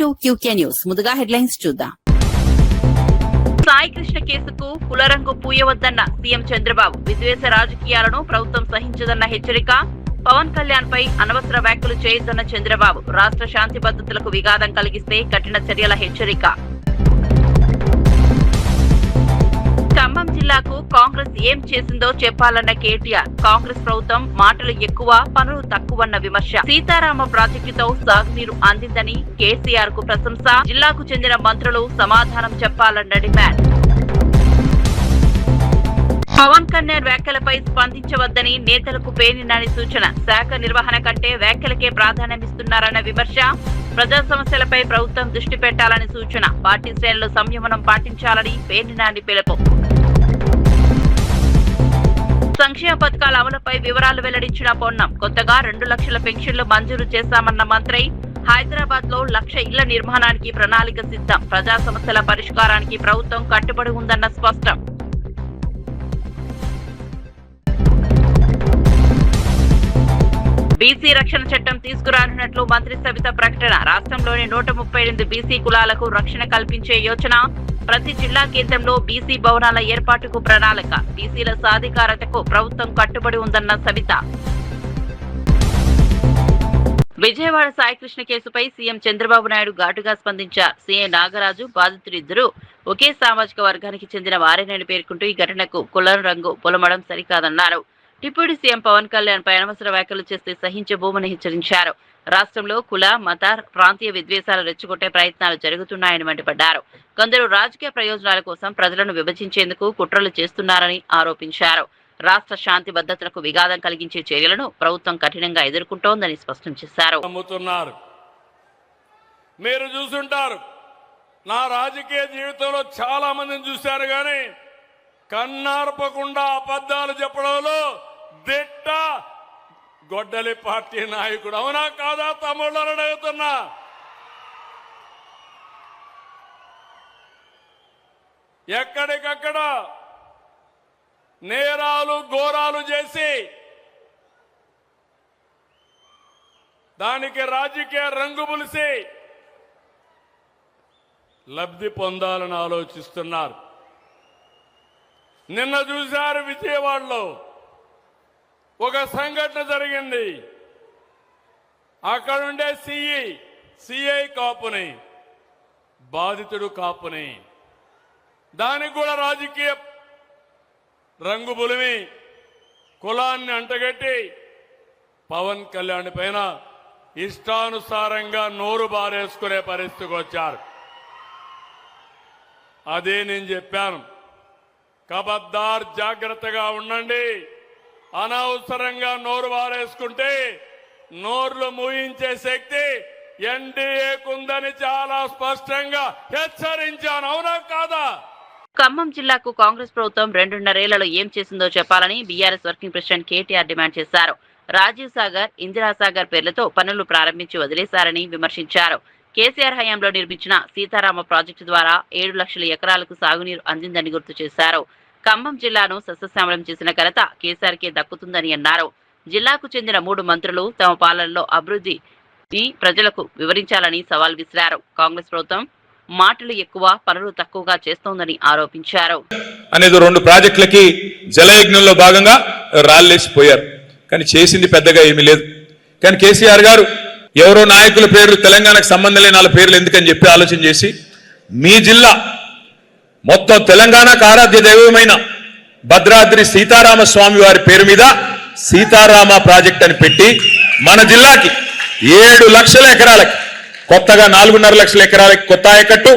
To QK news. ముందుగా headlines చూద్దాం. సాయికృష్ణ కేసుకు కులరంగు పూయవద్దన్న సీఎం చంద్రబాబు. విద్వేష రాజకీయాలను ప్రభుత్వం సహించదన్న హెచ్చరిక. పవన్ కళ్యాణ్ పై అనవసర వ్యాఖ్యలు చేయొద్దన్న చంద్రబాబు. రాష్ట్ర శాంతి భద్రతలకు విఘాతం కలిగిస్తే కఠిన చర్యల హెచ్చరిక. ఖమ్మం జిల్లాకు కాంగ్రెస్ ఏం చేసిందో చెప్పాలన్న కేటీఆర్. కాంగ్రెస్ ప్రభుత్వం మాటలు ఎక్కువ, పనులు తక్కువన్న విమర్శ. సీతారామ ప్రాజెక్టుతో సాగునీరు అందిందని కేసీఆర్ కు ప్రశంస. జిల్లాకు చెందిన మంత్రులు సమాధానం చెప్పాలన్న డిమాండ్. పవన్ కళ్యాణ్ వ్యాఖ్యలపై స్పందించవద్దని నేతలకు పేర్నినాని సూచన. శాఖ నిర్వహణ కంటే వ్యాఖ్యలకే ప్రాధాన్యమిస్తున్నారన్న విమర్శ. ప్రజా సమస్యలపై ప్రభుత్వం దృష్టి పెట్టాలని సూచన. పార్టీ శ్రేణులు సంయమనం పాటించాలని పేర్నినాని పిలుపు. సంక్షేమ పథకాల అమలుపై వివరాలు వెల్లడించిన పొన్నం. కొత్తగా 2 లక్షల పెన్షన్లు మంజూరు చేశామన్న మంత్రి. హైదరాబాద్ లో 1,00,000 ఇళ్ల నిర్మాణానికి ప్రణాళిక సిద్ధం. ప్రజా సమస్యల పరిష్కారానికి ప్రభుత్వం కట్టుబడి ఉందన్న స్పష్టం. బీసీ రక్షణ చట్టం తీసుకురానున్నట్లు మంత్రి సబిత ప్రకటన. రాష్ట్రంలోని 138 బీసీ కులాలకు రక్షణ కల్పించే యోచన. ప్రతి జిల్లా కేంద్రంలో బీసీ భవనాల ఏర్పాటుకు ప్రణాళిక. బీసీల సాధికారతకు ప్రభుత్వం కట్టుబడి ఉందన్న సబిత. విజయవాడ సాయికృష్ణ కేసుపై సీఎం చంద్రబాబు నాయుడు ఘాటుగా స్పందించారు. సీఐ నాగరాజు బాధితుడిద్దరూ ఒకే సామాజిక వర్గానికి చెందిన వారేనని పేర్కొంటూ ఈ ఘటనకు కులం రంగు పొలమడం సరికాదన్నారు. డిప్యూటీ సీఎం పవన్ కళ్యాణ్ పై అనవసర వ్యాఖ్యలు చేస్తే సహించబోమని హెచ్చరించారు. రాష్ట్రంలో కుల, మత, ప్రాంతీయ విద్వేషాలు రెచ్చగొట్టే ప్రయత్నాలు జరుగుతున్నాయని మండిపడ్డారు. కొందరు రాజకీయ ప్రయోజనాల కోసం ప్రజలను విభజించేందుకు కుట్రలు చేస్తున్నారని ఆరోపించారు. రాష్ట్ర శాంతి భద్రతలకు విఘాతం కలిగించే చర్యలను ప్రభుత్వం కఠినంగా ఎదుర్కొంటోందని స్పష్టం చేశారు. మీరు చూసుంటారు, నా రాజకీయ జీవితంలో చాలా మందిని చూశారు, కానీ కన్నార్పకుండా అబద్ధాలు చెప్పడంలో దిట్ట గొడ్డలి పార్టీ నాయకుడు. అవునా కాదా తమ్ముళ్ళని అడుగుతున్నా. ఎక్కడికక్కడ నేరాలు ఘోరాలు చేసి దానికి రాజకీయ రంగు పులిసి లబ్ధి పొందాలని ఆలోచిస్తున్నారు. నిన్న చూశారు, విజయవాడలో ఒక సంఘటన జరిగింది. అక్కడుండే సిఐ కాపుని, బాధితుడు కాపుని, దానికి కూడా రాజకీయ రంగు బులిమి కులాన్ని అంటగట్టి పవన్ కళ్యాణ్ పైన ఇష్టానుసారంగా నోరు బారేసుకునే పరిస్థితికి వచ్చారు. అదే నేను చెప్పాను, ఖబర్దార్ జాగ్రత్తగా ఉండండి. అనవసరంగా నోరు వారేసుకుంటే నోర్లు మూయించే శక్తి ఎన్డీఏకుందని చాలా స్పష్టంగా హెచ్చరించాను. అవునా కాదా? ఖమ్మం జిల్లాకు కాంగ్రెస్ ప్రభుత్వం 2.5 ఏళ్లలో ఏం చేసిందో చెప్పాలని BRS working president KTR demand చేశారు. రాజీవ్ సాగర్, ఇందిరాసాగర్ పేర్లతో పనులు ప్రారంభించి వదిలేశారని విమర్శించారు. కేసీఆర్ హయాంలో నిర్మించిన సీతారామ ప్రాజెక్టు ద్వారా 7 లక్షల ఎకరాలకు సాగునీరు అందిందని గుర్తు చేశారు. ఖమ్మం జిల్లాను సస్యశ్యామలం చేసిన ఘనత కేసీఆర్కే దక్కుతుందని అన్నారు. జిల్లాకు చెందిన 3 మంత్రులు తమ పాలనలో అభివృద్ధిని ప్రజలకు వివరించాలని సవాల్ విసిరారు. కాంగ్రెస్ ప్రభుత్వం మాటలు ఎక్కువ, పనులు తక్కువగా చేస్తోందని ఆరోపించారు. అనేది 2 ప్రాజెక్టులకి జలయజ్ఞంలో భాగంగా రాళ్లేసిపోయారు, కానీ చేసింది పెద్దగా ఏమీ లేదు. కానీ కేసీఆర్ గారు ఎవరో నాయకుల పేర్లు, తెలంగాణకు సంబంధం లేని వాళ్ళ పేర్లు ఎందుకని చెప్పి ఆలోచన చేసి మీ జిల్లా మొత్తం తెలంగాణకు ఆరాధ్య దైవమైన భద్రాద్రి సీతారామ స్వామి వారి పేరు మీద సీతారామ ప్రాజెక్ట్ అని పెట్టి మన జిల్లాకి 7 లక్షల ఎకరాలకి, కొత్తగా 4.5 లక్షల ఎకరాలకి కొత్త ఆయకట్టు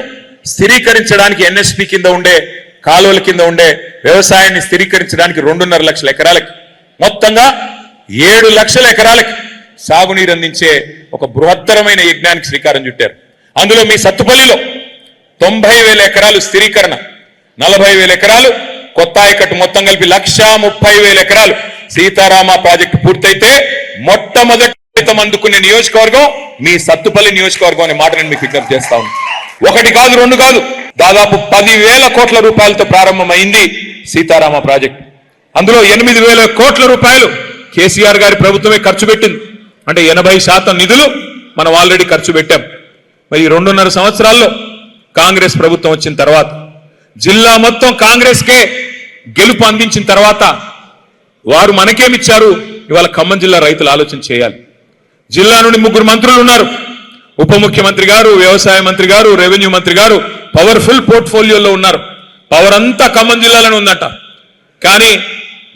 స్థిరీకరించడానికి ఎన్ఎస్పి కింద ఉండే కాలువల కింద ఉండే వ్యవసాయాన్ని స్థిరీకరించడానికి 2.5 లక్షల ఎకరాలకి, మొత్తంగా 7 లక్షల ఎకరాలకి సాగునీరు అందించే ఒక బృహత్తరమైన యజ్ఞానికి శ్రీకారం చుట్టారు. అందులో మీ సత్తుపల్లిలో 90,000 ఎకరాలు స్థిరీకరణ, 40,000 ఎకరాలు కొత్త ఆయకట్టు, మొత్తం కలిపి 130,000 ఎకరాలు సీతారామ ప్రాజెక్టు పూర్తయితే మొట్టమొదటి అందుకునే నియోజకవర్గం మీ సత్తుపల్లి నియోజకవర్గం అనే మాట నేను మీకు విజ్ఞప్తి చేస్తా ఉన్నాను. 1 కాదు 2 కాదు, దాదాపు 10,000 కోట్ల రూపాయలతో ప్రారంభమైంది సీతారామ ప్రాజెక్టు. అందులో 8,000 కోట్ల రూపాయలు కేసీఆర్ గారి ప్రభుత్వమే ఖర్చు పెట్టింది. అంటే 80% నిధులు మనం ఆల్రెడీ ఖర్చు పెట్టాం. మరి 2.5 సంవత్సరాల్లో కాంగ్రెస్ ప్రభుత్వం వచ్చిన తర్వాత జిల్లా మొత్తం కాంగ్రెస్కే గెలుపు అందించిన తర్వాత వారు మనకేమిచ్చారు? ఇవాళ ఖమ్మం జిల్లా రైతులు ఆలోచన చేయాలి. జిల్లా నుండి 3 మంత్రులు ఉన్నారు. ఉప ముఖ్యమంత్రి గారు, వ్యవసాయ మంత్రి గారు, రెవెన్యూ మంత్రి గారు పవర్ఫుల్ పోర్ట్ఫోలియోలో ఉన్నారు. పవర్ అంతా ఖమ్మం జిల్లాలోనే ఉందట. కానీ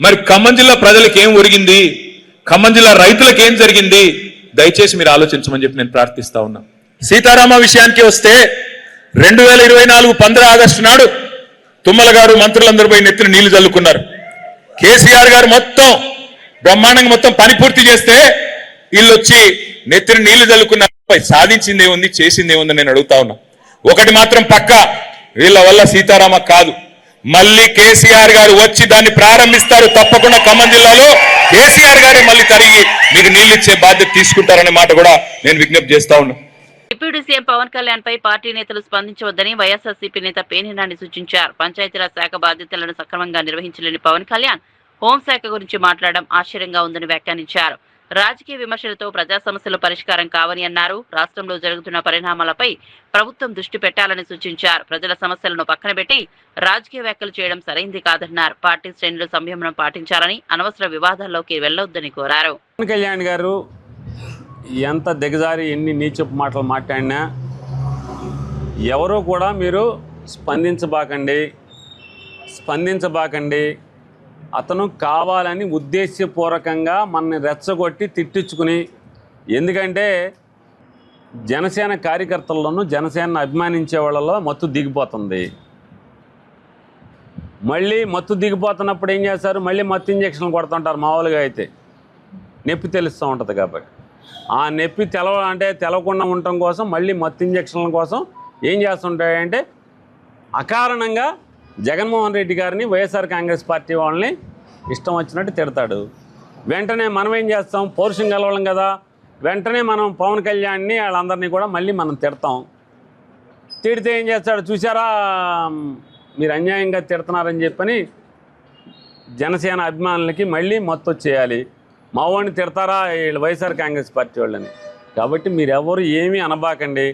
మరి ఖమ్మం జిల్లా ప్రజలకు ఏం ఒరిగింది, ఖమ్మం జిల్లా రైతులకు ఏం జరిగింది? దయచేసి మీరు ఆలోచించమని చెప్పి నేను ప్రార్థిస్తా ఉన్నా. సీతారామ విషయానికి వస్తే 2024 15 ఆగస్టు నాడు తుమ్మల గారు మంత్రులందరూ పోయి నెత్తిన నీళ్లు చల్లుకున్నారు. కేసీఆర్ గారు మొత్తం బ్రహ్మాండంగా మొత్తం పని పూర్తి చేస్తే వీళ్ళు వచ్చి నెత్తిన నీళ్లు చల్లుకున్నారు. సాధించింది ఏముంది, చేసింది ఏముందని నేను అడుగుతా ఉన్నా. ఒకటి మాత్రం పక్కా, వీళ్ళ వల్ల సీతారామ కాదు, మళ్ళీ కేసీఆర్ గారు వచ్చి దాన్ని ప్రారంభిస్తారు. తప్పకుండా ఖమ్మం జిల్లాలో కేసీఆర్ గారే మళ్ళీ తరిగి మీకు నీళ్లు ఇచ్చే బాధ్యత తీసుకుంటారనే మాట కూడా నేను విజ్ఞప్తి చేస్తా ఉన్నా. డిప్యూటీ సీఎం పవన్ కళ్యాణ్ పై పార్టీ నేతలు స్పందించవద్దని వైఎస్ఆర్సీపీ నేత పేర్ని సూచించారు. పంచాయతీరాజ్ శాఖ బాధ్యతలను సక్రమంగా నిర్వహించలేని పవన్ కళ్యాణ్ హోంశాఖ గురించి మాట్లాడడం ఆశ్చర్యంగా ఉందని వ్యాఖ్యానించారు. రాజకీయ విమర్శలతో ప్రజా సమస్యలు పరిష్కారం కావని అన్నారు. రాష్ట్రంలో జరుగుతున్న పరిణామాలపై ప్రభుత్వం దృష్టి పెట్టాలని సూచించారు. ప్రజల సమస్యలను పక్కన పెట్టి రాజకీయ వ్యాఖ్యలు చేయడం సరైంది కాదన్నారు. పార్టీ శ్రేణులు సంయమనం పాటించాలని, అనవసర వివాదాల్లోకి వెళ్లొద్దని కోరారు. పవన్ కళ్యాణ్ గారు ఎంత దిగజారి ఎన్ని నీచపు మాటలు మాట్లాడినా ఎవరూ కూడా మీరు స్పందించబాకండి. అతను కావాలని ఉద్దేశపూర్వకంగా మనని రెచ్చగొట్టి తిట్టించుకుని, ఎందుకంటే జనసేన కార్యకర్తల్లోనూ జనసేనను అభిమానించే వాళ్ళలో మత్తు దిగిపోతుంది. మళ్ళీ మత్తు దిగిపోతున్నప్పుడు ఏం చేస్తారు? మళ్ళీ మత్తు ఇంజక్షన్లు కొడుతుంటారు. మామూలుగా అయితే నొప్పి తెలుస్తూ ఉంటుంది కాబట్టి ఆ నొప్పి తెలవకుండా ఉండటం కోసం మళ్ళీ మత్తు ఇంజక్షన్ల కోసం ఏం చేస్తుంటాయంటే అకారణంగా జగన్మోహన్ రెడ్డి గారిని, వైఎస్ఆర్ కాంగ్రెస్ పార్టీ వాళ్ళని ఇష్టం వచ్చినట్టు తిడతాడు. వెంటనే మనం ఏం చేస్తాం? పౌరుషం గలవాళ్ళం కదా, వెంటనే మనం పవన్ కళ్యాణ్ని వాళ్ళందరినీ కూడా మళ్ళీ మనం తిడతాం. తిడితే ఏం చేస్తాడు? చూసారా మీరు అన్యాయంగా తిడుతున్నారని చెప్పని జనసేన అభిమానులకి మళ్ళీ మత్తు వచ్చేయాలి. మా వాడిని తిడతారా వీళ్ళు వైఎస్ఆర్ కాంగ్రెస్ పార్టీ వాళ్ళని. కాబట్టి మీరెవరు ఏమీ అనబాకండి.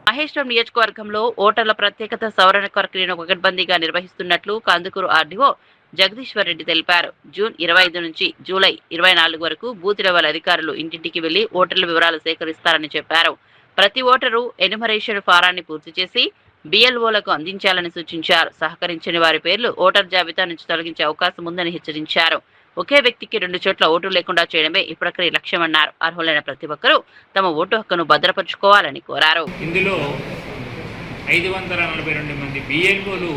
మహేశ్వరం నియోజకవర్గంలో ఓటర్ల ప్రత్యేకత సవరణ ప్రక్రియను పకడ్బందీగా నిర్వహిస్తున్నట్లు కందుకూరు ఆర్డీఓ జగదీశ్వర్ రెడ్డి తెలిపారు. జూన్ 25 నుంచి జూలై 24 వరకు బూత్ లెవెల్ అధికారులు ఇంటింటికి వెళ్లి ఓటర్ల వివరాలు సేకరిస్తారని చెప్పారు. ప్రతి ఓటరు ఎన్యుమరేషన్ ఫారాన్ని పూర్తి చేసి బిఎల్ఓలకు అందించాలని సూచించారు. సహకరించని వారి పేర్లు ఓటర్ జాబితా నుంచి తొలగించే అవకాశం ఉందని హెచ్చరించారు. ఒకే వ్యక్తికి 2 చోట్ల ఓటు లేకుండా చేయడమే ఈ ప్రక్రియ లక్ష్యమన్నారు. అర్హులైన ప్రతి ఒక్కరూ తమ ఓటు హక్కును భద్రపరుచుకోవాలని కోరారు. ఇందులో 542 మంది బిఎల్ఓలు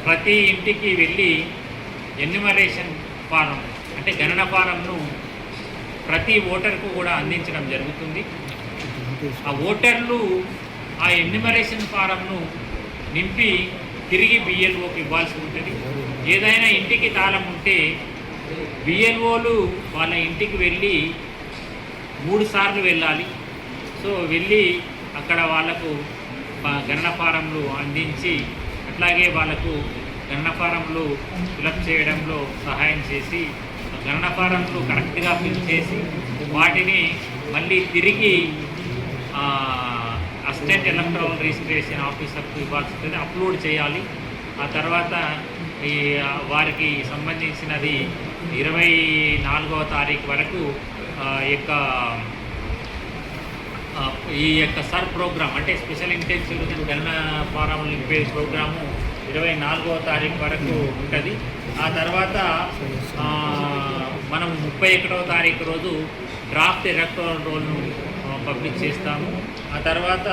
ప్రతి ఇంటికి వెళ్ళి ఎన్యుమరేషన్ ఫారం అంటే గణన ఫారంను ప్రతి ఓటర్కు కూడా అందించడం జరుగుతుంది. ఆ ఓటర్లు ఆ ఎన్యుమరేషన్ ఫారంను నింపి తిరిగి బిఎల్ఓకి ఇవ్వాల్సి ఉంటుంది. ఏదైనా ఇంటికి తాళం ఉంటే బిఎల్ఓలు వాళ్ళ ఇంటికి వెళ్ళి 3 సార్లు వెళ్ళాలి. సో వెళ్ళి అక్కడ వాళ్ళకు గణన ఫారంలు అందించి, అట్లాగే వాళ్ళకు గణన ఫారంలు ఫిలప్ చేయడంలో సహాయం చేసి, గణన ఫారంలు కరెక్ట్గా ఫిల్ చేసి వాటిని మళ్ళీ తిరిగి అసిస్టెంట్ ఎలక్ట్రల్ రిజిస్ట్రేషన్ ఆఫీసర్కు ఇవ్వాల్సి ఉంటుంది, అప్లోడ్ చేయాలి. ఆ తర్వాత వారికి సంబంధించినది 24వ తారీఖు వరకు ఈ యొక్క సర్ ప్రోగ్రామ్ అంటే స్పెషల్ ఇంటెన్సివ్ గణన ఫారం నింపే ప్రోగ్రాము 24వ తారీఖు వరకు ఉంటుంది. ఆ తర్వాత మనం 31వ తారీఖు రోజు డ్రాఫ్ట్ ఎలక్టోరల్ రోల్ను పబ్లిష్ చేస్తాము. ఆ తర్వాత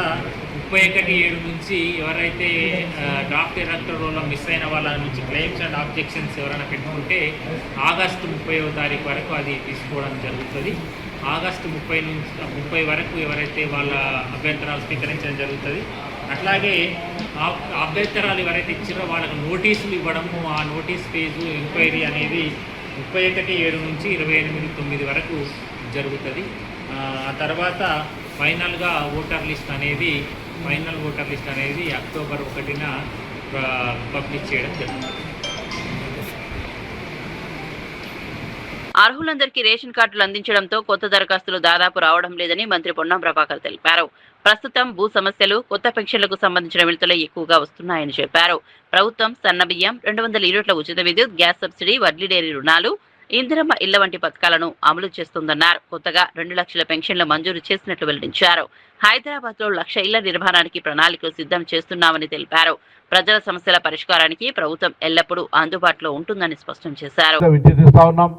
31/7 నుంచి ఎవరైతే డ్రాఫ్ట్ ఎలక్టోరల్ రోల్లో మిస్ అయిన వాళ్ళ నుంచి క్లెయిమ్స్ అండ్ ఆబ్జెక్షన్స్ ఎవరైనా పెట్టుకుంటే ఆగస్టు 30వ తారీఖు వరకు అది తీసుకోవడం జరుగుతుంది. ఆగస్టు 30 వరకు ఎవరైతే వాళ్ళ అభ్యంతరాలు స్వీకరించడం జరుగుతుంది. అట్లాగే అభ్యంతరాలు ఎవరైతే ఇచ్చారో వాళ్ళకు నోటీసులు ఇవ్వడము, ఆ నోటీస్ ఫేజు ఎంక్వైరీ అనేది 31/7 నుంచి 28/9 వరకు జరుగుతుంది. ఆ తర్వాత ఫైనల్ ఓటర్ లిస్ట్ అనేది అక్టోబర్ 1న పబ్లిష్ చేయడం జరుగుతుంది. అర్హులందరికీ రేషన్ కార్డులు అందించడంతో కొత్త దరఖాస్తులు దాదాపు రావడం లేదని మంత్రి పొన్నం ప్రభాకర్ తెలిపారు. ప్రస్తుతం భూ సమస్యలు, కొత్త పెన్షన్లకు సంబంధించిన విడతలే ఎక్కువగా వస్తున్నాయని చెప్పారు. ప్రభుత్వం సన్నబియ్యం, 200 యూనిట్ల ఉచిత విద్యుత్, గ్యాస్ సబ్సిడీ, వడ్లీ డైరీ రుణాలు, ఇందిరమ్మ ఇళ్ల వంటి పథకాలను అమలు చేస్తుందన్నారు. కొత్తగా 2 లక్షల పెన్షన్లు మంజూరు చేసినట్లు వెల్లడించారు. హైదరాబాద్ లో 1,00,000 ఇళ్ల నిర్మాణానికి ప్రణాళికలు సిద్ధం చేస్తున్నామని తెలిపారు. ప్రజల సమస్యల పరిష్కారానికి ప్రభుత్వం ఎల్లప్పుడూ అందుబాటులో ఉంటుందని స్పష్టం చేశారు. విద్యుత్ ఇస్తా ఉన్నాం,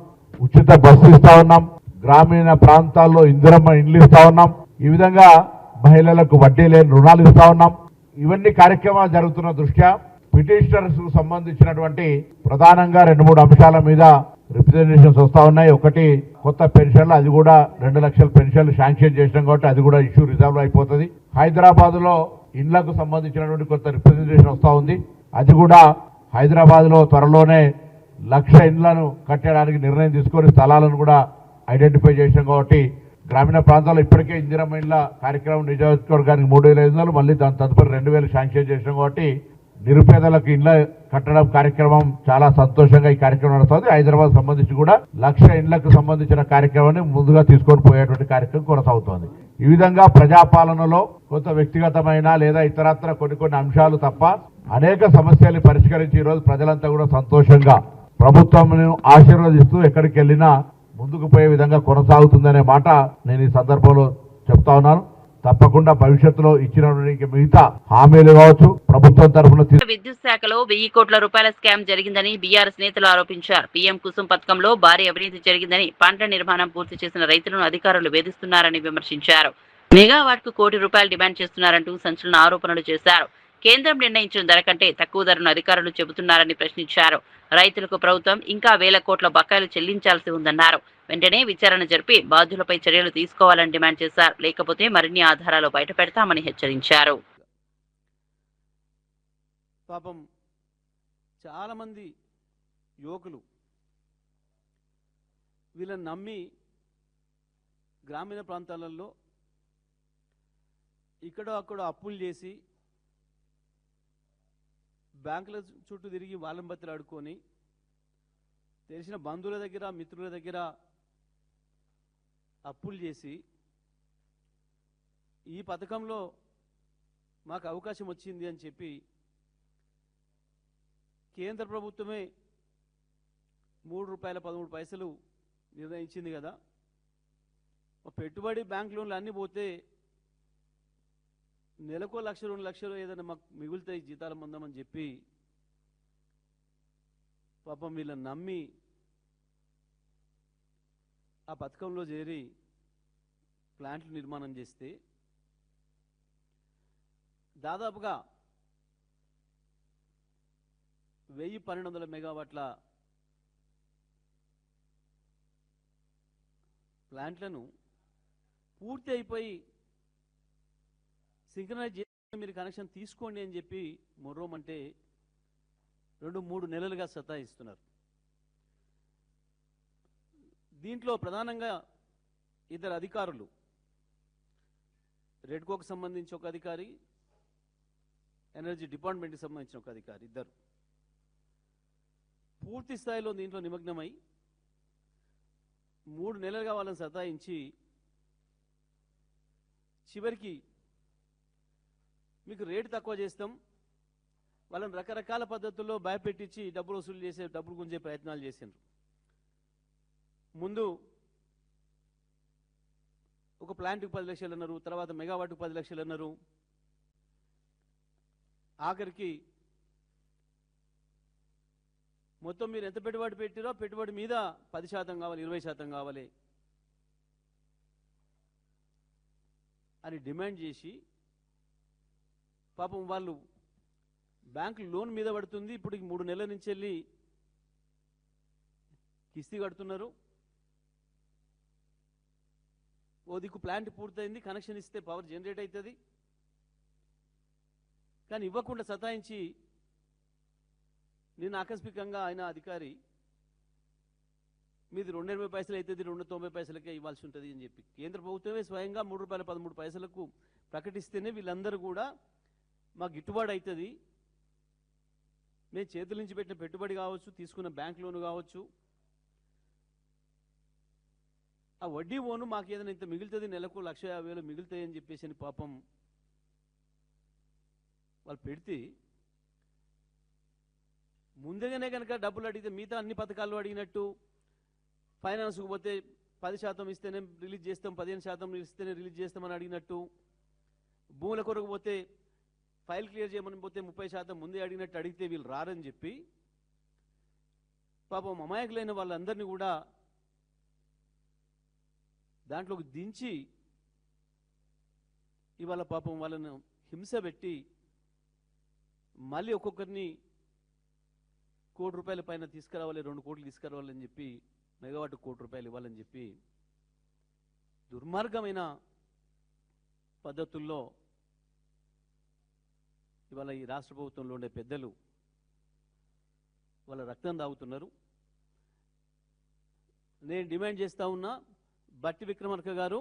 ఉచిత బస్సు ఇస్తా ఉన్నాం, గ్రామీణ ప్రాంతాల్లో ఇందిరమ్మ ఇండ్లు ఇస్తా ఉన్నాం, ఈ విధంగా మహిళలకు వడ్డీ లేని రుణాలు ఇస్తా ఉన్నాం. ఇవన్నీ కార్యక్రమాలు జరుగుతున్న దృష్ట్యా పిటిషనర్స్ కు సంబంధించినటువంటి ప్రధానంగా 2-3 అంశాల మీద రిప్రజెంటేషన్స్ వస్తా ఉన్నాయి. ఒకటి కొత్త పెన్షన్లు, అది కూడా 2 లక్షల పెన్షన్లు శాంక్షన్ చేసినాం కాబట్టి అది కూడా ఇష్యూ రిజాల్వ్ అయిపోతుంది. హైదరాబాద్ లో ఇండ్లకు సంబంధించినటువంటి కొత్త రిప్రజెంటేషన్ వస్తా ఉంది, అది కూడా హైదరాబాద్ లో త్వరలోనే 1,00,000 ఇండ్లను కట్టడానికి నిర్ణయం తీసుకొని స్థలాలను కూడా ఐడెంటిఫై చేసినాం కాబట్టి గ్రామీణ ప్రాంతాల్లో ఇప్పటికే ఇందిరమ్మ ఇండ్ల కార్యక్రమం నియోజకవర్గానికి 3,500, మళ్ళీ దాని తదుపరి 2,000 శాంక్షన్ చేసినాం కాబట్టి నిరుపేదలకు ఇండ్ల కట్టడం కార్యక్రమం చాలా సంతోషంగా ఈ కార్యక్రమం నడుస్తుంది. హైదరాబాద్ సంబంధించి కూడా 1,00,000 ఇండ్లకు సంబంధించిన కార్యక్రమాన్ని ముందుగా తీసుకొని పోయేటువంటి కార్యక్రమం కొనసాగుతోంది. ఈ విధంగా ప్రజాపాలనలో కొంత వ్యక్తిగతమైన లేదా ఇతరత్ర కొన్ని అంశాలు తప్ప అనేక సమస్యలు పరిష్కరించి ఈరోజు ప్రజలంతా కూడా సంతోషంగా ప్రభుత్వం ఆశీర్వదిస్తూ ఎక్కడికి వెళ్ళినా ముందుకు పోయే విధంగా కొనసాగుతుందనే మాట నేను ఈ సందర్భంలో చెప్తా ఉన్నాను. తప్పకుండా భవిష్యత్తులో ఇచ్చినటువంటి మిగతా హామీలు కావచ్చు ప్రభుత్వం తరఫున. విద్యుత్ శాఖలో 1,000 కోట్ల రూపాయల స్కామ్ జరిగిందని బీఆర్ఎస్ నేతలు ఆరోపించారు. పీఎం కుసుమ్ పథకంలో భారీ అవినీతి జరిగిందని, పంట నిర్మాణం పూర్తి చేసిన రైతులను అధికారులు వేధిస్తున్నారని విమర్శించారు. మెగావాట్ కు ₹1 కోటి డిమాండ్ చేస్తున్నారంటూ సంచలన ఆరోపణలు చేశారు. కేంద్రం నిర్ణయించిన ధర కంటే తక్కువ ధరను అధికారులు చెబుతున్నారని ప్రశ్నించారు. రైతులకు ప్రభుత్వం ఇంకా 1,000 కోట్ల బకాయిలు చెల్లించాల్సి ఉందన్నారు. వెంటనే విచారణ జరిపి బాధ్యులపై చర్యలు తీసుకోవాలని డిమాండ్ చేశారు. లేకపోతే మరిన్ని ఆధారాలు బయట పెడతామని హెచ్చరించారు. పాపం చాలా మంది యువకులు వీళ్ళని నమ్మి గ్రామీణ ప్రాంతాలలో ఇక్కడో అక్కడో అప్పులు చేసి బ్యాంకుల చుట్టూ తిరిగి వాళ్ళం బతిలు ఆడుకొని తెలిసిన బంధువుల దగ్గర మిత్రుల దగ్గర అప్పులు చేసి ఈ పథకంలో మాకు అవకాశం వచ్చింది అని చెప్పి కేంద్ర ప్రభుత్వమే ₹3.13 నిర్ణయించింది కదా. పెట్టుబడి బ్యాంక్ లోన్లు అన్నీ పోతే నెలకో 1,00,000 2 లక్షలు ఏదైనా మాకు మిగులుతాయి జీతాల మందమని చెప్పి పాపం వీళ్ళని నమ్మి ఆ పథకంలో చేరి ప్లాంట్లు నిర్మాణం చేస్తే దాదాపుగా 1,000-1,200 మెగావాట్ల ప్లాంట్లను పూర్తి అయిపోయి సింక్రనైజ్ చేసి మీరు కనెక్షన్ తీసుకోండి అని చెప్పి మొర్రోమంటే 2-3 నెలలుగా సతాయిస్తున్నారు. దీంట్లో ప్రధానంగా 2 అధికారులు, రెడ్కోకు సంబంధించి ఒక అధికారి, ఎనర్జీ డిపార్ట్మెంట్కి సంబంధించిన ఒక అధికారి, ఇద్దరు పూర్తి స్థాయిలో దీంట్లో నిమగ్నమై 3 నెలలుగా వాళ్ళని సతాయించి చివరికి మీకు రేటు తక్కువ చేస్తాం, వాళ్ళని రకరకాల పద్ధతుల్లో భయపెట్టించి డబ్బులు వసూలు చేసే, డబ్బులు గుంజే ప్రయత్నాలు చేసిండ్రు. ముందు ఒక ప్లాంట్కి 10 లక్షలు అన్నారు, తర్వాత మెగావాట్కి 10 లక్షలు అన్నారు, ఆఖరికి మొత్తం మీరు ఎంత పెట్టుబడి పెట్టిరో పెట్టుబడి మీద 10% కావాలి, 20% కావాలి అని డిమాండ్ చేసి పాపం వాళ్ళు బ్యాంకు లోన్ మీద పడుతుంది. ఇప్పుడు 3 నెలల నుంచి వెళ్ళి కిస్తీ కడుతున్నారు. ఓ దిక్కు ప్లాంట్ పూర్తయింది, కనెక్షన్ ఇస్తే పవర్ జనరేట్ అవుతుంది, కానీ ఇవ్వకుండా సతాయించి నిన్న ఆకస్మికంగా ఆయన అధికారి మీది 2.80 పైసలు అవుతుంది, 2.90 ఇవ్వాల్సి ఉంటుంది అని చెప్పి కేంద్ర ప్రభుత్వమే స్వయంగా ₹3.13 ప్రకటిస్తేనే వీళ్ళందరూ కూడా మాకు గిట్టుబాటు అవుతుంది, మేము చేతుల నుంచి పెట్టిన పెట్టుబడి కావచ్చు, తీసుకున్న బ్యాంక్ లోన్ కావచ్చు, ఆ వడ్డీ ఓను మాకు ఏదైనా ఇంత మిగులుతుంది, నెలకు 1,50,000 మిగులుతాయి అని చెప్పేసి అని పాపం వాళ్ళు పెడితే ముందుగానే కనుక డబ్బులు అడిగితే మిగతా అన్ని పథకాలు అడిగినట్టు ఫైనాన్స్కు పోతే 10% ఇస్తేనే రిలీజ్ చేస్తాం, 15% ఇస్తేనే రిలీజ్ చేస్తామని అడిగినట్టు, భూముల కొరకు పోతే ఫైల్ క్లియర్ చేయమని పోతే 30% ముందే అడిగినట్టు అడిగితే వీళ్ళు రారని చెప్పి పాపం అమాయకులైన వాళ్ళందరినీ కూడా దాంట్లోకి దించి ఇవాళ పాపం వాళ్ళను హింస పెట్టి మళ్ళీ ఒక్కొక్కరిని ₹1,00,00,000 పైన తీసుకురావాలి, 2 కోట్లు తీసుకురావాలని చెప్పి మెగావాట్ ₹1,00,00,000 ఇవ్వాలని చెప్పి దుర్మార్గమైన పద్ధతుల్లో ఇవాళ ఈ రాష్ట్ర ప్రభుత్వంలో ఉండే పెద్దలు వాళ్ళ రక్తం తాగుతున్నారు. నేను డిమాండ్ చేస్తా ఉన్నా, బట్టి విక్రమార్క గారు,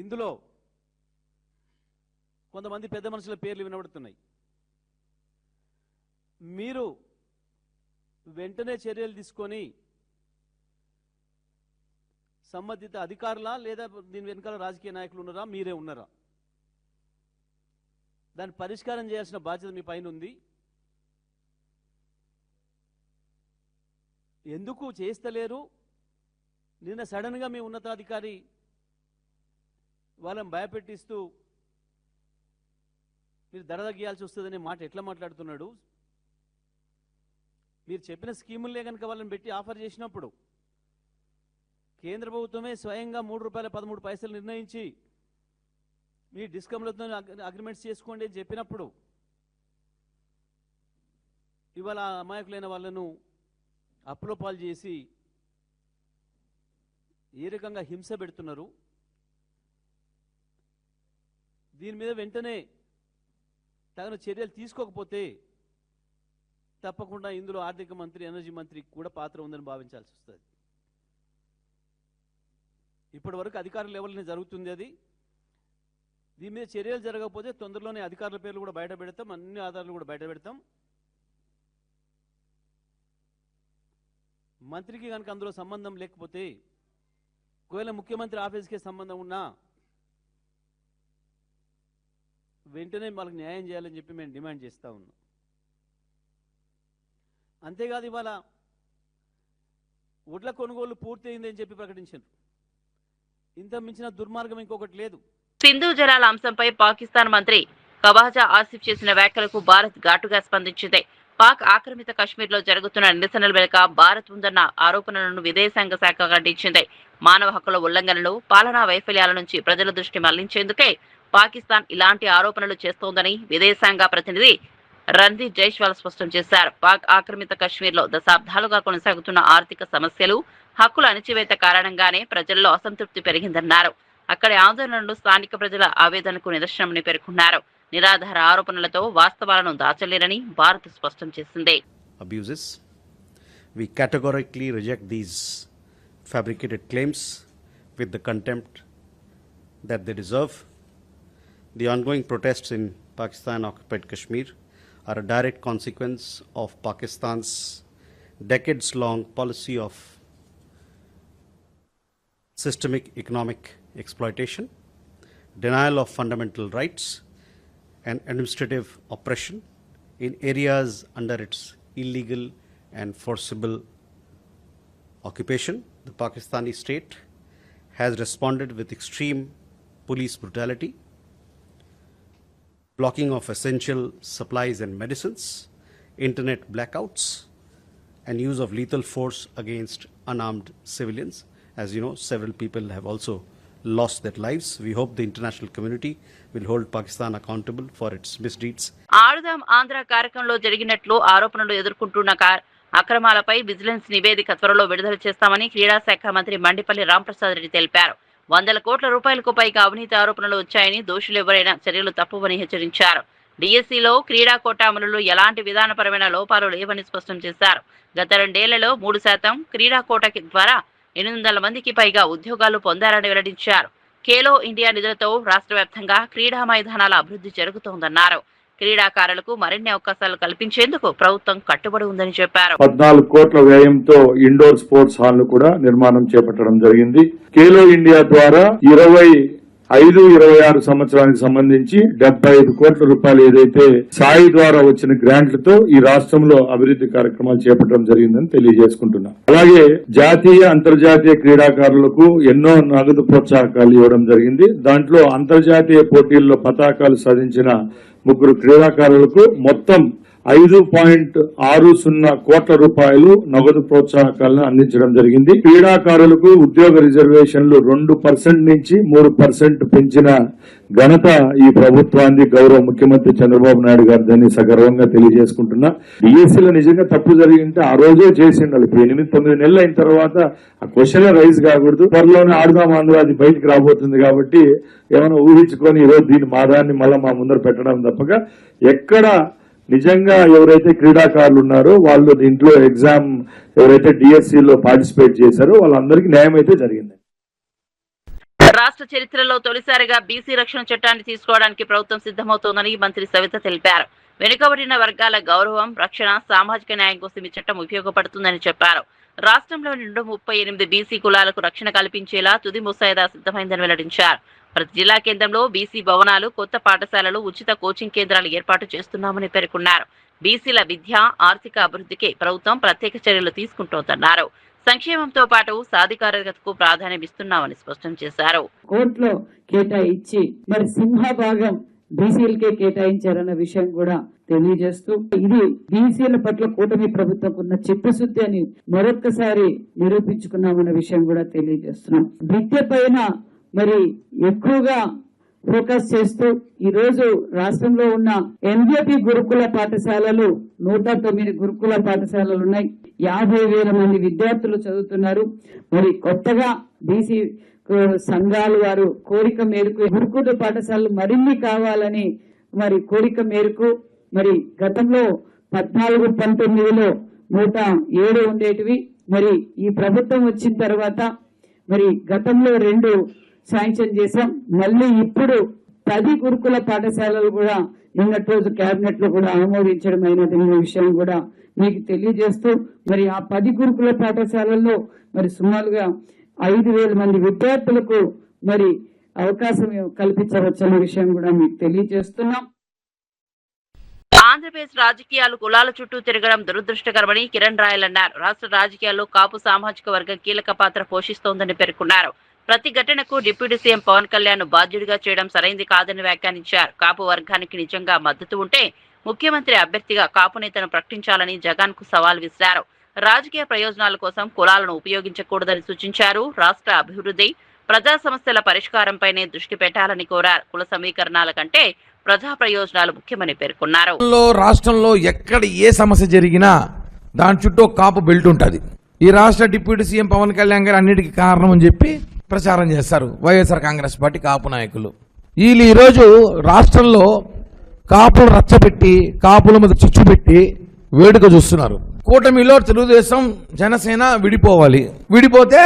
ఇందులో కొంతమంది పెద్ద మనుషుల పేర్లు వినబడుతున్నాయి. మీరు వెంటనే చర్యలు తీసుకొని సంబంధిత అధికారులా లేదా దీని వెనకాల రాజకీయ నాయకులు ఉన్నారా, మీరే ఉన్నారా, దాన్ని పరిష్కారం చేయాల్సిన బాధ్యత మీ పైన ఉంది. ఎందుకు చేస్తలేరు? నిన్న సడన్గా మీ ఉన్నతాధికారి వాళ్ళని భయపెట్టిస్తూ మీరు ధర తగ్గియాల్సి వస్తుందనే మాట ఎట్లా మాట్లాడుతున్నాడు? మీరు చెప్పిన స్కీములే కనుక వాళ్ళని పెట్టి ఆఫర్ చేసినప్పుడు కేంద్ర ప్రభుత్వమే స్వయంగా ₹3.13 నిర్ణయించి మీ డిస్కమ్లతో అగ్రిమెంట్స్ చేసుకోండి అని చెప్పినప్పుడు ఇవాళ అమాయకులైన వాళ్ళను అప్పుల పాలు చేసి ఏ రకంగా హింస పెడుతున్నారు? దీని మీద వెంటనే తగిన చర్యలు తీసుకోకపోతే తప్పకుండా ఇందులో ఆర్థిక మంత్రి, ఎనర్జీ మంత్రికి కూడా పాత్ర ఉందని భావించాల్సి వస్తుంది. ఇప్పటి వరకు అధికారుల లెవెల్ని జరుగుతుంది అది. దీని మీద చర్యలు జరగకపోతే తొందరలోనే అధికారుల పేర్లు కూడా బయట పెడతాం, అన్ని ఆధారాలు కూడా బయట పెడతాం. మంత్రికి కనుక అందులో సంబంధం లేకపోతే, ఒకవేళ ముఖ్యమంత్రి ఆఫీస్కే సంబంధం ఉన్నా వెంటనే వాళ్ళకి న్యాయం చేయాలని చెప్పి మేము డిమాండ్ చేస్తూ ఉన్నాం. అంతేకాదు, ఇవాళ వడ్ల కొనుగోలు పూర్తయిందని చెప్పి ప్రకటించారు. ఇంత మించిన దుర్మార్గం ఇంకొకటి లేదు. సింధు జలాల అంశంపై పాకిస్తాన్ మంత్రి ఖవాజా ఆసిఫ్ చేసిన వ్యాఖ్యలకు భారత్ ఘాటుగా స్పందించింది. పాక్ ఆక్రమిత కశ్మీర్లో జరుగుతున్న నిరసనల వెనుక భారత్ ఉందన్న ఆరోపణలను విదేశాంగ శాఖ ఖండించింది. మానవ హక్కుల ఉల్లంఘనలు, పాలనా వైఫల్యాల నుంచి ప్రజల దృష్టి మళ్లించేందుకే పాకిస్తాన్ ఇలాంటి ఆరోపణలు చేస్తోందని విదేశాంగ ప్రతినిధి రణ్దీప్ జైస్వాల్ స్పష్టం చేశారు. పాక్ ఆక్రమిత కశ్మీర్లో దశాబ్దాలుగా కొనసాగుతున్న ఆర్థిక సమస్యలు, హక్కుల అణచివేత కారణంగానే ప్రజల్లో అసంతృప్తి పెరిగిందన్నారు. అక్కడి ఆందోళనలు స్థానిక ప్రజల ఆవేదనకు నిదర్శనమని పేర్కొన్నారు. నిరాధార ఆరోపణలతో వాస్తవాలను దాచలేరని భారత్ స్పష్టం చేసింది. Abuses. We categorically reject these fabricated claims with the contempt that they deserve. The ongoing protests in Pakistan-occupied Kashmir are a direct consequence of Pakistan's decades-long policy of systemic economic exploitation, denial of fundamental rights, and administrative oppression in areas under its illegal and forcible occupation. The Pakistani state has responded with extreme police brutality, blocking of essential supplies and medicines, internet blackouts, and use of lethal force against unarmed civilians. As you know, several people have also lost their lives. We hope the international community will hold Pakistan accountable for its misdeeds. ఆడుదాం ఆంధ్ర కార్యక్రమంలో జరిగినట్లు ఆరోపణలు ఎదుర్కొంటున్న అక్రమాలపై vigilance నివేదిక త్వరలో విడుదల చేస్తామని క్రీడా శాఖ మంత్రి మండిపల్లి రాంప్రసాద్ రెడ్డి తెలిపారు. ₹100 కోట్ల పైగా అవినీతి ఆరోపణలు వచ్చాయని, దోషులు ఎవరైనా చర్యలు తప్పవని హెచ్చరించారు. డిఎస్సిలో క్రీడా కోటా అమలులో ఎలాంటి విధానపరమైన లోపాలు లేవని స్పష్టం చేశారు. గత 2 ఏళ్లలో 3% క్రీడా కోటా ద్వారా 800 మందికి పైగా ఉద్యోగాలు పొందారని వెల్లడించారు. ఖేలో ఇండియా నిధులతో రాష్ట్ర వ్యాప్తంగా క్రీడా మైదానాల అభివృద్ధి జరుగుతోందన్నారు. క్రీడాకారులకు మరిన్ని అవకాశాలు కల్పించేందుకు ప్రభుత్వం కట్టుబడి ఉందని చెప్పారు. 14 కోట్ల వ్యయంతో ఇండోర్ స్పోర్ట్స్ హాల్ ను కూడా నిర్మాణం చేపట్టడం జరిగింది. ఖేలో ఇండియా ద్వారా 25-26 సంవత్సరానికి సంబంధించి 75 కోట్ల రూపాయలు ఏదైతే సాయి ద్వారా వచ్చిన గ్రాంట్లతో ఈ రాష్ట్రంలో అభివృద్ధి కార్యక్రమాలు చేపట్టడం జరిగిందని తెలియజేసుకుంటున్నాం. అలాగే జాతీయ అంతర్జాతీయ క్రీడాకారులకు ఎన్నో నగదు ప్రోత్సాహకాలు ఇవ్వడం జరిగింది. దాంట్లో అంతర్జాతీయ పోటీల్లో పతాకాలు సాధించిన 3 క్రీడాకారులకు మొత్తం 5.60 కోట్ల రూపాయలు నగదు ప్రోత్సాహకాలను అందించడం జరిగింది. క్రీడాకారులకు ఉద్యోగ రిజర్వేషన్లు 2% నుంచి 3% పెంచిన ఘనత ఈ ప్రభుత్వాన్ని గౌరవ ముఖ్యమంత్రి చంద్రబాబు నాయుడు గారిని సగర్వంగా తెలియజేసుకుంటున్నా. డిఎస్సీలో నిజంగా తప్పు జరిగింటే ఆ రోజే చేసి ఉండాలి. ఇప్పుడు 8-9 నెలలు అయిన తర్వాత ఆ క్వశ్చన్ రైజ్ కాకూడదు. త్వరలోనే ఆడుదాం అందరూ అది బయటకు రాబోతుంది కాబట్టి ఏమైనా ఊహించుకొని ఈరోజు దీన్ని మాదాన్ని మళ్ళా మా ముందర పెట్టడం తప్పగా ఎక్కడ నిజంగా ఎవరైతే క్రీడాకారులు ఉన్నారో వాళ్ళు దీంట్లో ఎగ్జామ్ ఎవరైతే డిఎస్సీలో పార్టిసిపేట్ చేశారో వాళ్ళందరికీ న్యాయం అయితే జరిగింది. రాష్ట్ర చరిత్రలో తొలిసారిగా బీసీ రక్షణ చట్టాన్ని తీసుకోవడానికి ప్రభుత్వం సిద్ధమవుతోందని మంత్రి సవిత తెలిపారు. వెనుకబడిన వర్గాల గౌరవం, రక్షణ, సామాజిక న్యాయం కోసం ఈ చట్టం ఉపయోగపడుతుందని చెప్పారు. రాష్ట్రంలోని 138 బీసీ కులాలకు రక్షణ కల్పించేలా తుది ముసాయిదా సిద్ధమైందని వెల్లడించారు. ప్రతి జిల్లా కేంద్రంలో బీసీ భవనాలు, కొత్త పాఠశాలలు, ఉచిత కోచింగ్ కేంద్రాలు ఏర్పాటు చేస్తున్నామని పేర్కొన్నారు. బీసీల విద్య, ఆర్థిక అభివృద్ధికి ప్రభుత్వం ప్రత్యేక చర్యలు తీసుకుంటోందన్నారు. సంక్షేమంతో పాటు సాధికారతకు ప్రాధాన్యం ఇస్తున్నామని స్పష్టం చేశారు. కోర్టులో కేటాయించి మరి సింహభాగం బీసీలకే కేటాయించారన్న విషయం కూడా తెలియజేస్తూ ఇది బీసీల పట్ల కూటమి ప్రభుత్వం ఉన్న చిత్తశుద్ధి అని మరొక్కసారి నిరూపించుకున్నామన్న విషయం కూడా తెలియజేస్తున్నాం. విద్య పైన మరి ఎక్కువగా ఫోకస్ చేస్తూ ఈ రోజు రాష్ట్రంలో ఉన్న ఎన్జేపీ గురుకుల పాఠశాలలు 109 గురుకుల పాఠశాలలు ఉన్నాయి. 50,000 మంది విద్యార్థులు చదువుతున్నారు. మరి కొత్తగా బీసీ సంఘాలు వారు కోరిక మేరకు గురుకుల పాఠశాలలు మరిన్ని కావాలని మరి కోరిక మేరకు మరి గతంలో 14-19లో 107 ఉండేటివి. మరి ఈ ప్రభుత్వం వచ్చిన తర్వాత మరి గతంలో 2 శాంక్షన్ చేశాం. మళ్ళీ ఇప్పుడు 10 గురుకుల పాఠశాలలు కూడా నిన్నటి రోజు కేబినెట్ లో కూడా ఆమోదించడం అయినది విషయం కూడా మీకు తెలియజేస్తూ మరి ఆ 10 గురుకుల పాఠశాలల్లో మరి సుమారుగా 5,000 మంది విద్యార్థులకు మరి అవకాశం కల్పించవచ్చన్న విషయం కూడా మీకు తెలియజేస్తున్నాం. ఆంధ్రప్రదేశ్ రాజకీయాలు కులాల చుట్టూ తిరగడం దురదృష్టకరమని కిరణ్ రాయల్ అన్నారు. రాష్ట్ర రాజకీయాల్లో కాపు సామాజిక వర్గం కీలక పాత్ర పోషిస్తోందని పేర్కొన్నారు. ప్రతి ఘటనకు డిప్యూటీ సీఎం పవన్ కళ్యాణ్ బాధ్యుడిగా చేయడం సరైంది కాదని వ్యాఖ్యానించారు. కాపు వర్గానికి నిజంగా మద్దతు ఉంటే ముఖ్యమంత్రి అభ్యర్థిగా కాపు నేతను ప్రకటించాలని జగన్ కు సవాల్ విసిరారు. రాజకీయ ప్రయోజనాల కోసం కులాలను ఉపయోగించకూడదని సూచించారు. రాష్ట్ర అభివృద్ధి, ప్రజా సమస్యల పరిష్కారంపైనే దృష్టి పెట్టాలని కోరారు. కుల సమీకరణాల కంటే ప్రజా ప్రయోజనాలు ముఖ్యమని పేర్కొన్నారు. రాష్ట్రంలో ఎక్కడ ఏ సమస్య జరిగినా దాని చుట్టూ కాపు బెల్ట్ ఉంటుంది. ఈ రాష్ట్ర డిప్యూటీ సీఎం పవన్ కళ్యాణ్ గారు అన్నిటికీ కారణం అని చెప్పి ప్రచారం చేస్తారు వైఎస్ఆర్ కాంగ్రెస్ పార్టీ కాపు నాయకులు. వీళ్ళు ఈరోజు రాష్ట్రంలో కాపులు రచ్చబెట్టి కాపుల మీద చిచ్చు పెట్టి వేడుక చూస్తున్నారు. కూటమిలో తెలుగుదేశం జనసేన విడిపోవాలి, విడిపోతే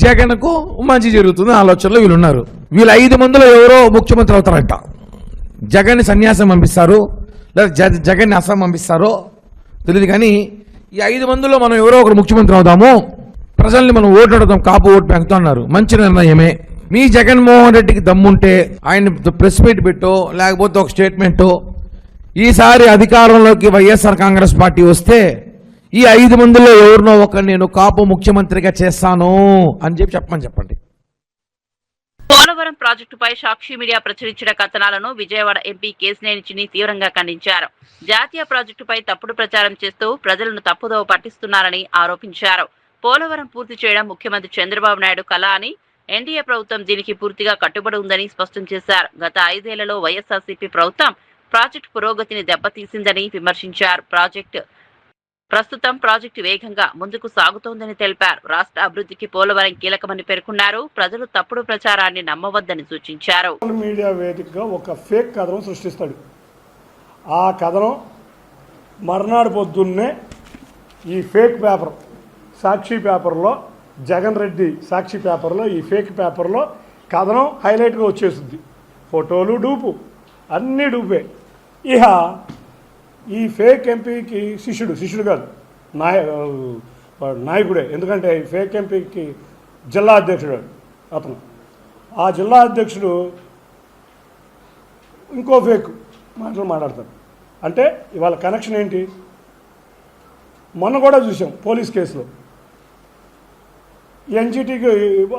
జగన్ కు మంచి జరుగుతుంది ఆలోచనలో వీళ్ళు ఉన్నారు. వీళ్ళు 5 మందిలో ఎవరో ముఖ్యమంత్రి అవుతారంట. జగన్ సన్యాసం పంపిస్తారు, లేదా జగన్ అస్సాం పంపిస్తారో తెలియదు. కానీ ఈ 5 మందిలో మనం ఎవరో ఒకరు ముఖ్యమంత్రి అవుదాము, ప్రజల్ని మనం ఓటు అడుగుతాం, కాపు ఓటు బ్యాంకుతో అన్నారు. మంచి నిర్ణయమే. మీ జగన్మోహన్ రెడ్డికి దమ్ముంటే ఆయన ప్రెస్ మీట్ పెట్టో లేకపోతే ఒక స్టేట్మెంటో ఈసారి అధికారంలోకి వైఎస్ఆర్ కాంగ్రెస్ పార్టీ వస్తే ఈ 5 మందిలో ఎవరినో ఒక నేను కాపు ముఖ్యమంత్రిగా చేస్తాను అని చెప్పండి. పోలవరం ప్రాజెక్టుపై సాక్షి మీడియా ప్రచురించిన కథనాలను విజయవాడ ఎంపీ కేశినేని చిన్ని తీవ్రంగా ఖండించారు. జాతీయ ప్రాజెక్టుపై తప్పుడు ప్రచారం చేస్తూ ప్రజలను తప్పుదోవ పట్టిస్తున్నారని ఆరోపించారు. పోలవరం పూర్తి చేయడం ముఖ్యమంత్రి చంద్రబాబు నాయుడు కల అని, ఎన్డీఏ ప్రభుత్వం దీనికి పూర్తిగా కట్టుబడి ఉందని స్పష్టం చేశారు. గత 5 ఏళ్లలో వైఎస్ఆర్సీపీ ప్రభుత్వం ప్రాజెక్టు పురోగతిని దెబ్బతీసిందని విమర్శించారు. ప్రస్తుతం ప్రాజెక్టు వేగంగా ముందుకు సాగుతోందని తెలిపారు. రాష్ట్ర అభివృద్ధికి పోలవరం కీలకమని పేర్కొన్నారు. ప్రజలు తప్పుడు ప్రచారాన్ని నమ్మవద్దని సూచించారు. మీడియా వేదికగా ఒక ఫేక్ కథనం సృష్టిస్తాడు. ఆ కథనం మర్నాడు పొద్దున్నే ఈ ఫేక్ పేపర్ సాక్షి పేపర్లో, జగన్ రెడ్డి సాక్షి పేపర్లో, ఈ ఫేక్ పేపర్లో కథనం హైలైట్గా వచ్చేస్తుంది. ఫోటోలు డూపు, అన్నీ డూపే. ఇక ఈ ఫేక్ ఎంపీకి శిష్యుడు కాదు నాయకుడే, ఎందుకంటే ఈ ఫేక్ ఎంపీకి జిల్లా అధ్యక్షుడు అతను. ఆ జిల్లా అధ్యక్షుడు ఇంకో ఫేక్ మాటలు మాట్లాడతారు. అంటే ఇవాళ కనెక్షన్ ఏంటి? మొన్న కూడా చూసాం పోలీస్ కేసులో ఎన్జిటికి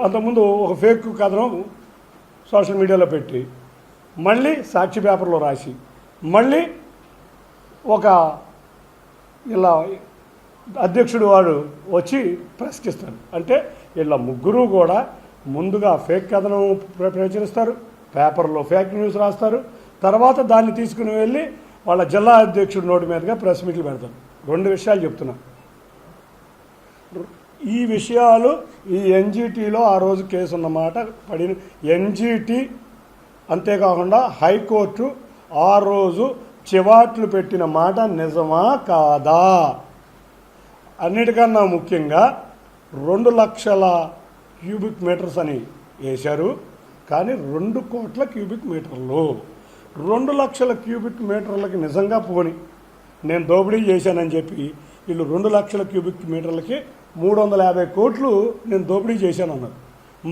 అంతకుముందు ఒక ఫేక్ కథనం సోషల్ మీడియాలో పెట్టి మళ్ళీ సాక్షి పేపర్లో రాసి మళ్ళీ ఒక ఇలా అధ్యక్షుడు వాడు వచ్చి ప్రశ్నిస్తాడు. అంటే వీళ్ళ ముగ్గురు కూడా ముందుగా ఫేక్ కథనం ప్రచురిస్తారు, పేపర్లో ఫేక్ న్యూస్ రాస్తారు, తర్వాత దాన్ని తీసుకుని వెళ్ళి వాళ్ళ జిల్లా అధ్యక్షుడి నోటి మీదుగా ప్రెస్ మీట్లు పెడతారు. 2 విషయాలు చెప్తున్నా. ఈ విషయాలు ఈ ఎన్జిటిలో ఆ రోజు కేసు ఉన్నమాట పడిన ఎన్జిటి, అంతేకాకుండా హైకోర్టు ఆ రోజు చివాట్లు పెట్టిన మాట నిజమా కాదా? అన్నిటికన్నా ముఖ్యంగా 2 లక్షల క్యూబిక్ మీటర్స్ అని వేశారు, కానీ 2 కోట్ల క్యూబిక్ మీటర్లు. 2 లక్షల క్యూబిక్ మీటర్లకి నిజంగా పోని నేను దోపిడీ చేశానని చెప్పి వీళ్ళు 2 లక్షల క్యూబిక్ మీటర్లకి 350 కోట్లు నేను దోపిడీ చేశాను అన్నారు.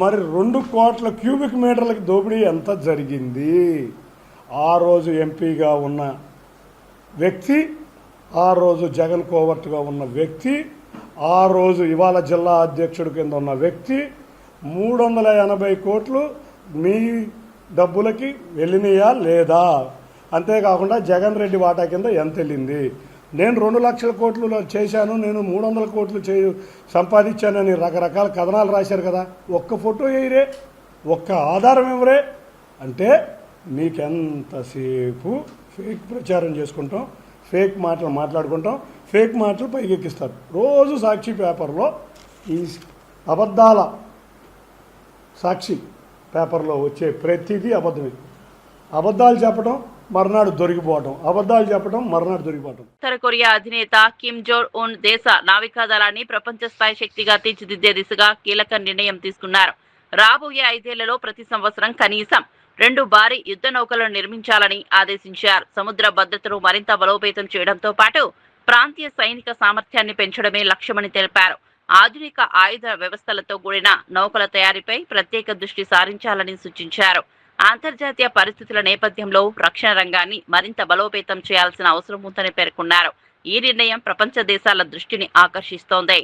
మరి 2 కోట్ల క్యూబిక్ మీటర్లకి దోపిడీ ఎంత జరిగింది? ఆ రోజు ఎంపీగా ఉన్న వ్యక్తి, ఆ రోజు జగన్ కోవర్ట్గా ఉన్న వ్యక్తి, ఆ రోజు ఇవాళ జిల్లా అధ్యక్షుడి కింద ఉన్న వ్యక్తి 380 కోట్లు మీ డబ్బులకి వెళ్ళినాయా లేదా? అంతేకాకుండా జగన్ రెడ్డి వాటా కింద ఎంత వెళ్ళింది? నేను 2 లక్షల కోట్లు చేశాను, నేను 300 కోట్లు సంపాదించానని రకరకాల కథనాలు రాశారు కదా, ఒక్క ఫోటో వేయరే, ఒక్క ఆధారం ఇవ్వరే. అంటే మీకెంతసేపు ఫేక్ ప్రచారం చేసుకుంటాం, ఫేక్ మాటలు మాట్లాడుకుంటాం, ఫేక్ మాటలు పైకెక్కిస్తారు. రోజు సాక్షి పేపర్లో ఈ అబద్ధాల సాక్షి పేపర్లో వచ్చే ప్రతిదీ అబద్ధమే. అబద్ధాలు చెప్పడం మర్నాడు దొరికిపోవటం, అబద్ధాలు చెప్పడం మర్నాడు దొరికిపోవటం. ఉత్తర కొరియా అధినేత కిమ్ జోంగ్ ఉన్ దేశ నావికాదళాన్ని ప్రపంచ స్థాయి శక్తిగా తీర్చిదిద్దే దిశగా కీలక నిర్ణయం తీసుకున్నారు. రాబోయే 5 ఏళ్లలో ప్రతి సంవత్సరం కనీసం 2 భారీ యుద్ధ నౌకలను నిర్మించాలని ఆదేశించారు. సముద్ర భద్రతను మరింత బలోపేతం చేయడంతో పాటు ప్రాంతీయ సైనిక సామర్థ్యాన్ని పెంచడమే లక్ష్యమని తెలిపారు. ఆధునిక ఆయుధ వ్యవస్థలతో కూడిన నౌకల తయారీపై ప్రత్యేక దృష్టి సారించాలని సూచించారు. అంతర్జాతీయ పరిస్థితుల నేపథ్యంలో రక్షణ రంగాన్ని మరింత బలోపేతం చేయాల్సిన అవసరం ఉందని పేర్కొన్నారు. ఈ నిర్ణయం ప్రపంచ దేశాల దృష్టిని ఆకర్షిస్తోంది.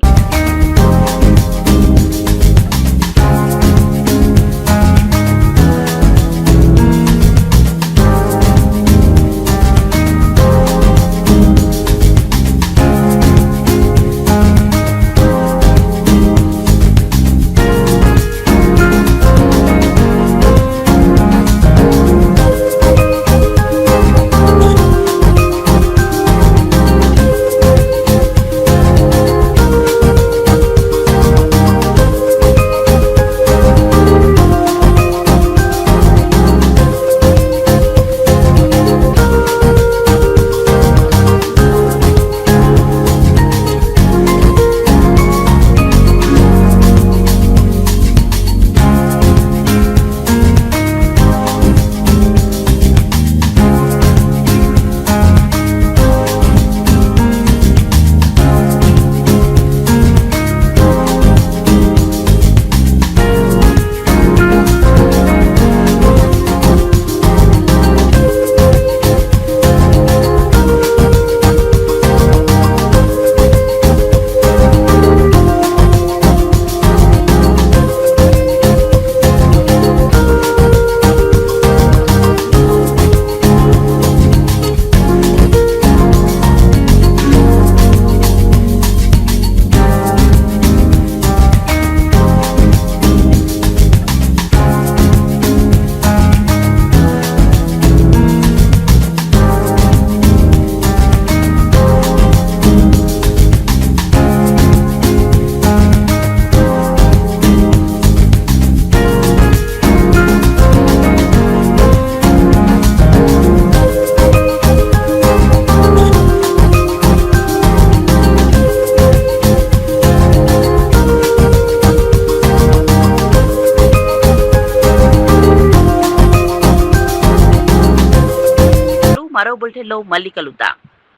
బులెటిన్లో మళ్ళీ కలుద్దాం.